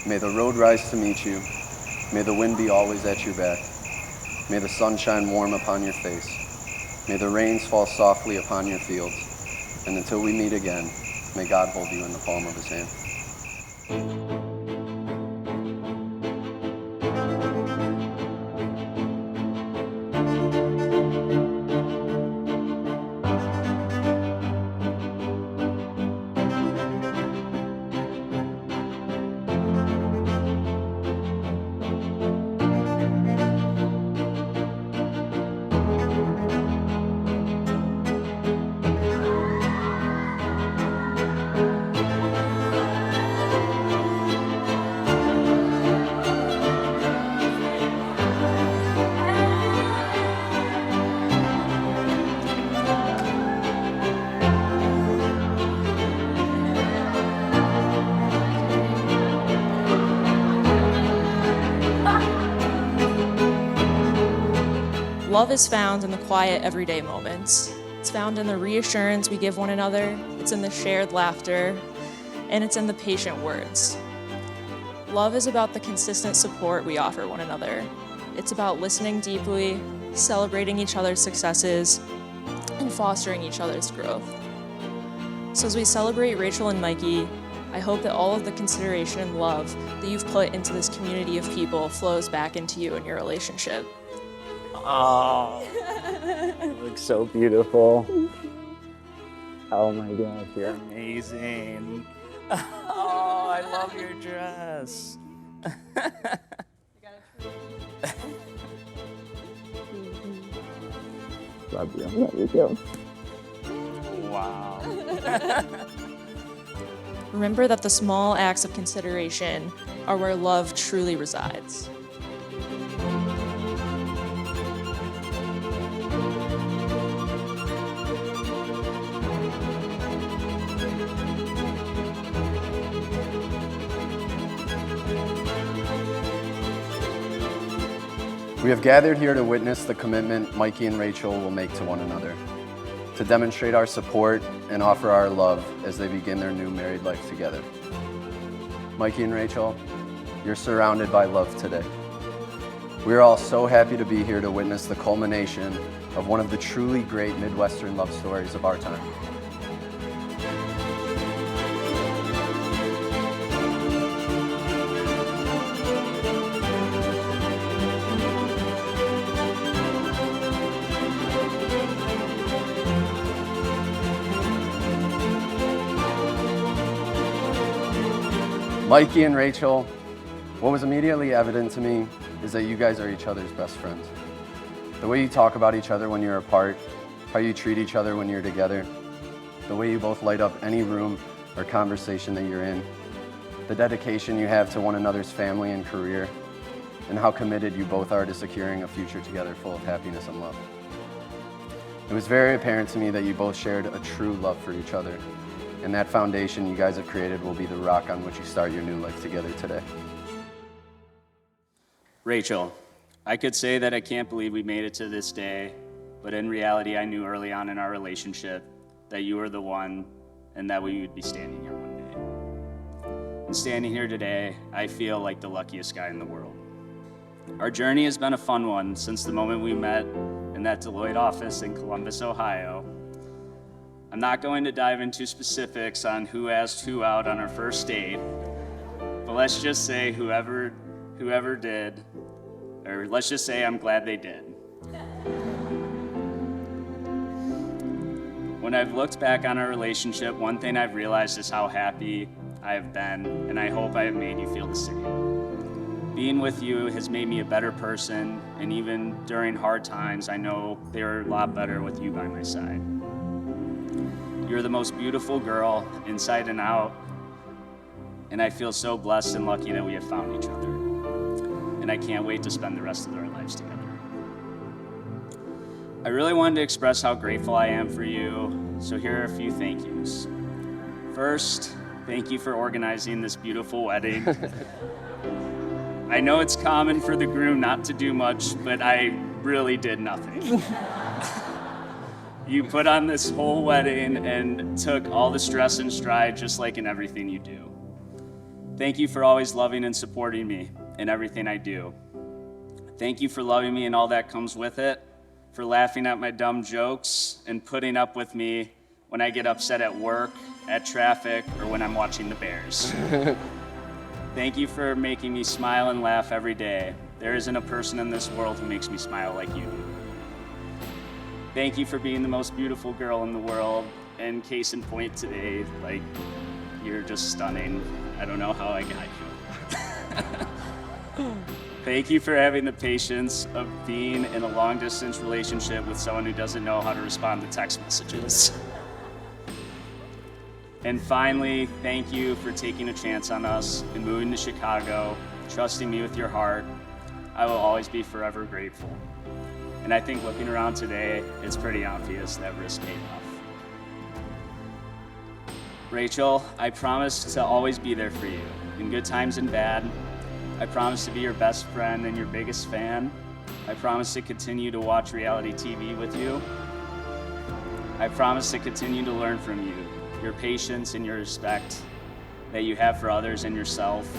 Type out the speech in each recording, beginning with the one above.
May the road rise to meet you. May the wind be always at your back. May the sun shine warm upon your face. May the rains fall softly upon your fields. And until we meet again, may God hold you in the palm of his hand. Love is found in the quiet, everyday moments. It's found in the reassurance we give one another, it's in the shared laughter, and it's in the patient words. Love is about the consistent support we offer one another. It's about listening deeply, celebrating each other's successes, and fostering each other's growth. So as we celebrate Rachel and Mikey, I hope that all of the consideration and love that you've put into this community of people flows back into you and your relationship. Oh, you look so beautiful. Oh my gosh, you're amazing. Oh, I love your dress. Love you. Love you too. Wow. Remember that the small acts of consideration are where love truly resides. We have gathered here to witness the commitment Mikey and Rachel will make to one another, to demonstrate our support and offer our love as they begin their new married life together. Mikey and Rachel, you're surrounded by love today. We are all so happy to be here to witness the culmination of one of the truly great Midwestern love stories of our time. Mikey and Rachel, what was immediately evident to me is that you guys are each other's best friends. The way you talk about each other when you're apart, how you treat each other when you're together, the way you both light up any room or conversation that you're in, the dedication you have to one another's family and career, and how committed you both are to securing a future together full of happiness and love. It was very apparent to me that you both shared a true love for each other, and that foundation you guys have created will be the rock on which you start your new life together today. Rachel, I could say that I can't believe we made it to this day, but in reality, I knew early on in our relationship that you were the one and that we would be standing here one day. And standing here today, I feel like the luckiest guy in the world. Our journey has been a fun one since the moment we met in that Deloitte office in Columbus, Ohio. I'm not going to dive into specifics on who asked who out on our first date, but let's just say whoever did, or let's just say I'm glad they did. When I've looked back on our relationship, one thing I've realized is how happy I have been, and I hope I have made you feel the same. Being with you has made me a better person, and even during hard times, I know they are a lot better with you by my side. You're the most beautiful girl, inside and out, and I feel so blessed and lucky that we have found each other. And I can't wait to spend the rest of our lives together. I really wanted to express how grateful I am for you, so here are a few thank yous. First, thank you for organizing this beautiful wedding. I know it's common for the groom not to do much, but I really did nothing. You put on this whole wedding and took all the stress in stride, just like in everything you do. Thank you for always loving and supporting me in everything I do. Thank you for loving me and all that comes with it, for laughing at my dumb jokes and putting up with me when I get upset at work, at traffic, or when I'm watching the Bears. Thank you for making me smile and laugh every day. There isn't a person in this world who makes me smile like you do. Thank you for being the most beautiful girl in the world. And case in point today, like, you're just stunning. I don't know how I got you. Thank you for having the patience of being in a long distance relationship with someone who doesn't know how to respond to text messages. And finally, thank you for taking a chance on us and moving to Chicago, trusting me with your heart. I will always be forever grateful. And I think looking around today, it's pretty obvious that risk paid off. Rachel, I promise to always be there for you, in good times and bad. I promise to be your best friend and your biggest fan. I promise to continue to watch reality TV with you. I promise to continue to learn from you, your patience and your respect that you have for others and yourself.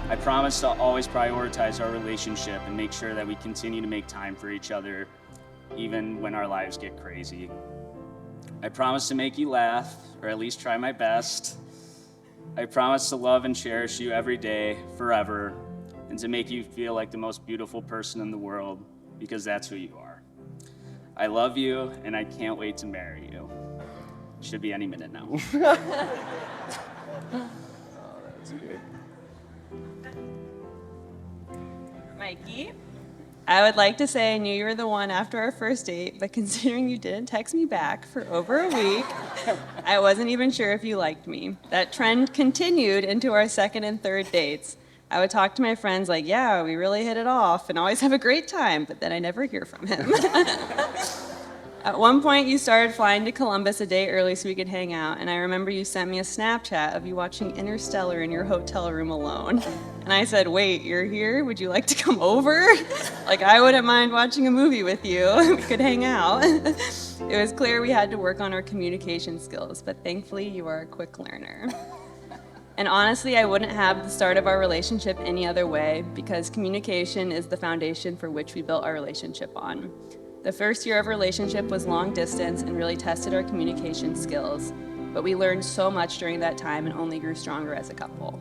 I promise to always prioritize our relationship and make sure that we continue to make time for each other, even when our lives get crazy. I promise to make you laugh, or at least try my best. I promise to love and cherish you every day, forever, and to make you feel like the most beautiful person in the world, because that's who you are. I love you, and I can't wait to marry you. Should be any minute now. That's good. Mikey, I would like to say I knew you were the one after our first date, but considering you didn't text me back for over a week, I wasn't even sure if you liked me. That trend continued into our second and third dates. I would talk to my friends like, yeah, we really hit it off and always have a great time, but then I never hear from him. At one point, you started flying to Columbus a day early so we could hang out, and I remember you sent me a Snapchat of you watching Interstellar in your hotel room alone. And I said, wait, you're here? Would you like to come over? Like, I wouldn't mind watching a movie with you. We could hang out. It was clear we had to work on our communication skills, but thankfully, you are a quick learner. And honestly, I wouldn't have the start of our relationship any other way, because communication is the foundation for which we built our relationship on. The first year of relationship was long distance and really tested our communication skills, but we learned so much during that time and only grew stronger as a couple.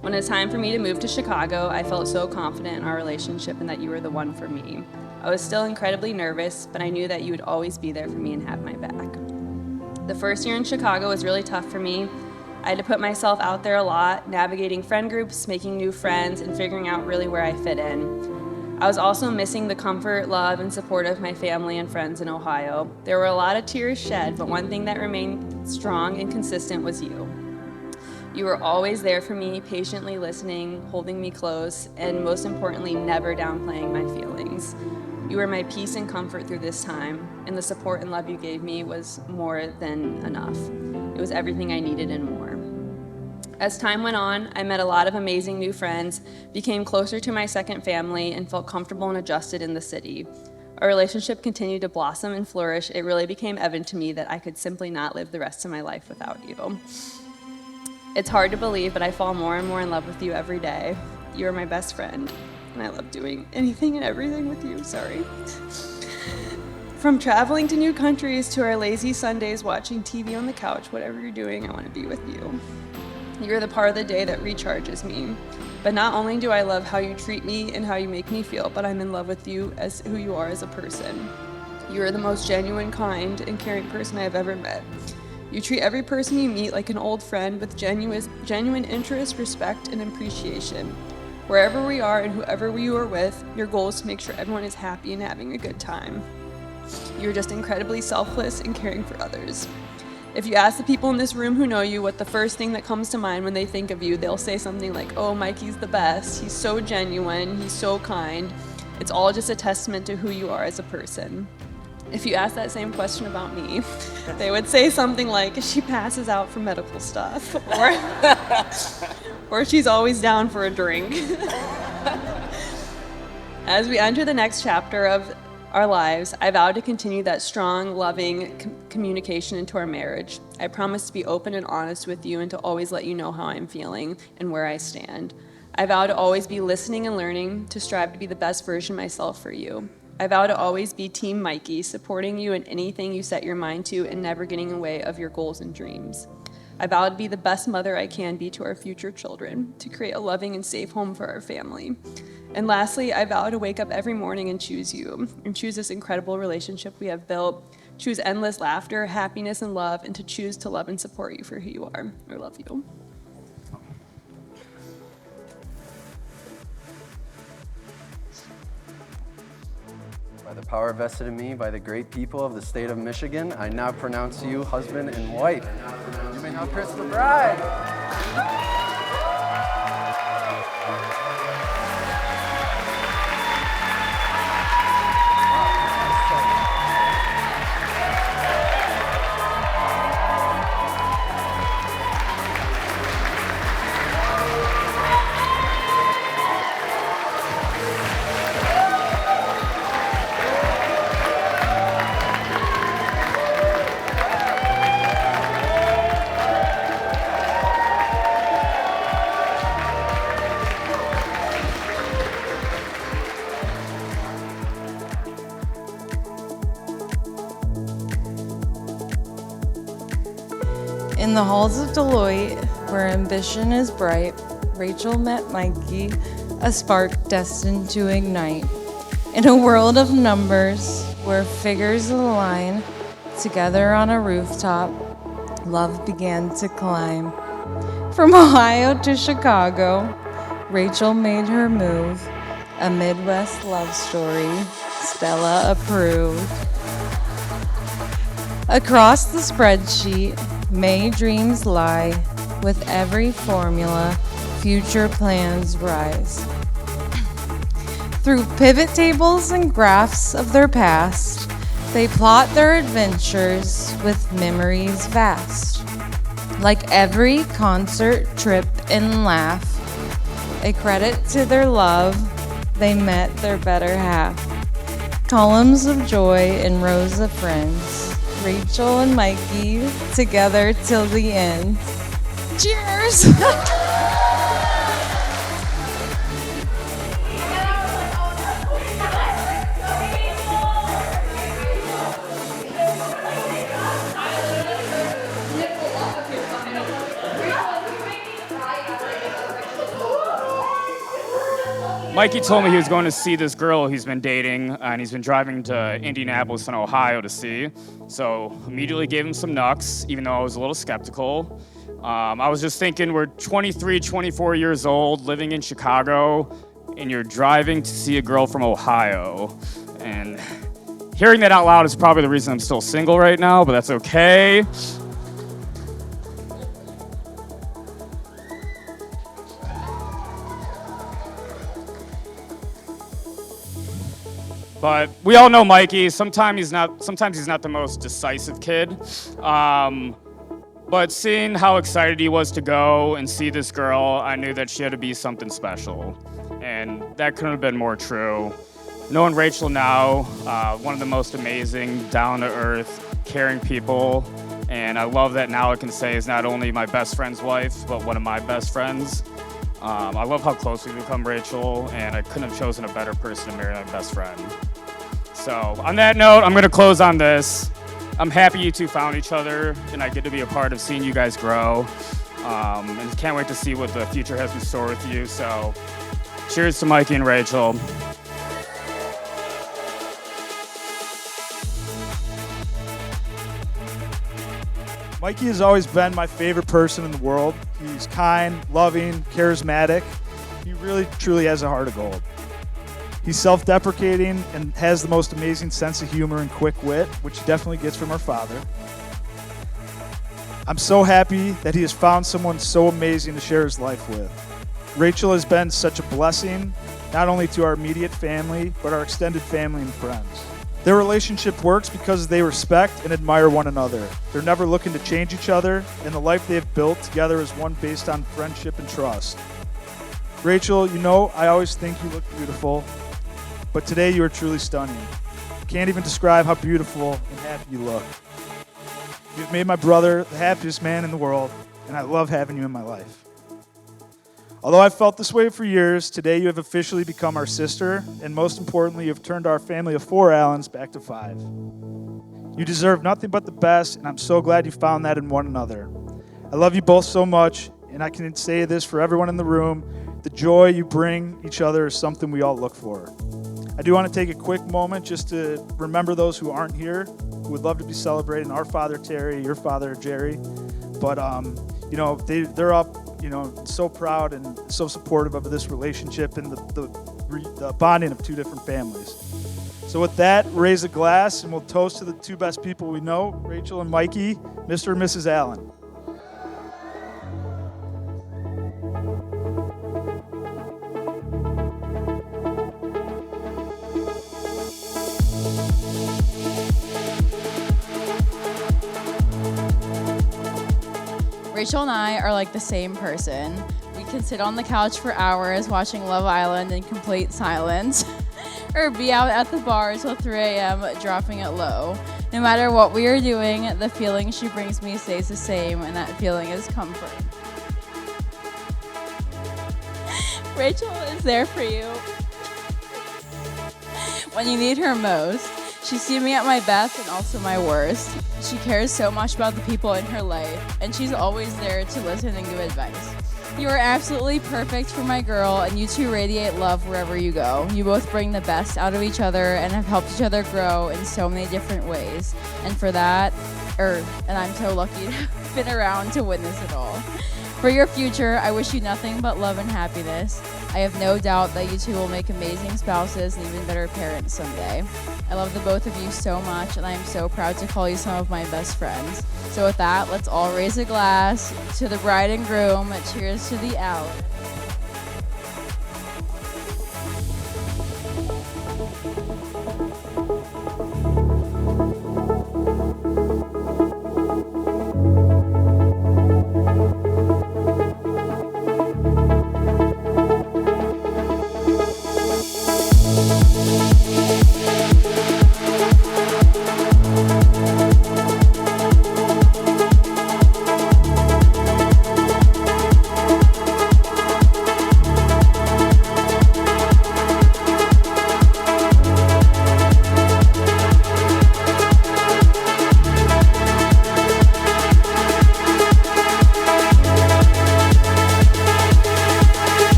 When it was time for me to move to Chicago, I felt so confident in our relationship and that you were the one for me. I was still incredibly nervous, but I knew that you would always be there for me and have my back. The first year in Chicago was really tough for me. I had to put myself out there a lot, navigating friend groups, making new friends, and figuring out really where I fit in. I was also missing the comfort, love, and support of my family and friends in Ohio. There were a lot of tears shed, but one thing that remained strong and consistent was you. You were always there for me, patiently listening, holding me close, and most importantly, never downplaying my feelings. You were my peace and comfort through this time, and the support and love you gave me was more than enough. It was everything I needed and more. As time went on, I met a lot of amazing new friends, became closer to my second family, and felt comfortable and adjusted in the city. Our relationship continued to blossom and flourish. It really became evident to me that I could simply not live the rest of my life without you. It's hard to believe, but I fall more and more in love with you every day. You are my best friend, and I love doing anything and everything with you. Sorry. From traveling to new countries to our lazy Sundays watching TV on the couch, whatever you're doing, I want to be with you. You're the part of the day that recharges me. But not only do I love how you treat me and how you make me feel, but I'm in love with you as who you are as a person. You are the most genuine, kind, and caring person I've ever met. You treat every person you meet like an old friend with genuine interest, respect, and appreciation. Wherever we are and whoever you are with, your goal is to make sure everyone is happy and having a good time. You're just incredibly selfless and caring for others. If you ask the people in this room who know you what the first thing that comes to mind when they think of you, they'll say something like, oh, Mikey's the best. He's so genuine. He's so kind. It's all just a testament to who you are as a person. If you ask that same question about me, they would say something like, she passes out for medical stuff, or she's always down for a drink. As we enter the next chapter of our lives, I vow to continue that strong, loving communication into our marriage. I promise to be open and honest with you and to always let you know how I'm feeling and where I stand. I vow to always be listening and learning, to strive to be the best version of myself for you. I vow to always be Team Mikey, supporting you in anything you set your mind to and never getting in the way of your goals and dreams. I vow to be the best mother I can be to our future children, to create a loving and safe home for our family. And lastly, I vow to wake up every morning and choose you, and choose this incredible relationship we have built, choose endless laughter, happiness, and love, and to choose to love and support you for who you are. I love you. By the power vested in me by the great people of the state of Michigan, I now pronounce you husband and wife. You may now kiss the bride. In the halls of Deloitte, where ambition is bright, Rachel met Mikey, a spark destined to ignite. In a world of numbers, where figures align, together on a rooftop, love began to climb. From Ohio to Chicago, Rachel made her move, a Midwest love story, Stella approved. Across the spreadsheet, May dreams lie, with every formula, future plans rise. Through pivot tables and graphs of their past, they plot their adventures with memories vast. Like every concert, trip, and laugh, a credit to their love, they met their better half. Columns of joy and rows of friends, Rachel and Mikey, together till the end. Cheers! Mikey told me he was going to see this girl he's been dating, and he's been driving to Indianapolis in Ohio to see. So immediately gave him some knucks, even though I was a little skeptical. I was just thinking, we're 23, 24 years old, living in Chicago, and you're driving to see a girl from Ohio. And hearing that out loud is probably the reason I'm still single right now, but that's okay. But we all know Mikey. Sometimes he's not the most decisive kid. But seeing how excited he was to go and see this girl, I knew that she had to be something special. And that couldn't have been more true. Knowing Rachel now, one of the most amazing, down-to-earth, caring people. And I love that now I can say is not only my best friend's wife, but one of my best friends. I love how close we've become, Rachel, and I couldn't have chosen a better person to marry my best friend. So on that note, I'm gonna close on this. I'm happy you two found each other, and I get to be a part of seeing you guys grow. And can't wait to see what the future has in store with you. So cheers to Mikey and Rachel. Mikey has always been my favorite person in the world. He's kind, loving, charismatic. He really, truly has a heart of gold. He's self-deprecating and has the most amazing sense of humor and quick wit, which he definitely gets from our father. I'm so happy that he has found someone so amazing to share his life with. Rachel has been such a blessing, not only to our immediate family, but our extended family and friends. Their relationship works because they respect and admire one another. They're never looking to change each other, and the life they have built together is one based on friendship and trust. Rachel, you know, I always think you look beautiful, but today you are truly stunning. Can't even describe how beautiful and happy you look. You've made my brother the happiest man in the world, and I love having you in my life. Although I've felt this way for years, today you have officially become our sister, and most importantly, you've turned our family of 4 Allens back to 5. You deserve nothing but the best, and I'm so glad you found that in one another. I love you both so much, and I can say this for everyone in the room, the joy you bring each other is something we all look for. I do want to take a quick moment just to remember those who aren't here, who would love to be celebrating our father, Terry, your father, Jerry. But, they're up, so proud and so supportive of this relationship and the bonding of 2 different families. So with that, raise a glass and we'll toast to the 2 best people we know, Rachel and Mikey, Mr. and Mrs. Allen. Rachel and I are like the same person. We can sit on the couch for hours watching Love Island in complete silence, or be out at the bar till 3 a.m. dropping it low. No matter what we are doing, the feeling she brings me stays the same, and that feeling is comfort. Rachel is there for you when you need her most. She's seen me at my best and also my worst. She cares so much about the people in her life, and she's always there to listen and give advice. You are absolutely perfect for my girl, and you 2 radiate love wherever you go. You both bring the best out of each other and have helped each other grow in so many different ways. And for that, and I'm so lucky to have been around to witness it all. For your future, I wish you nothing but love and happiness. I have no doubt that you 2 will make amazing spouses and even better parents someday. I love the both of you so much, and I am so proud to call you some of my best friends. So with that, let's all raise a glass to the bride and groom. Cheers to the Allen.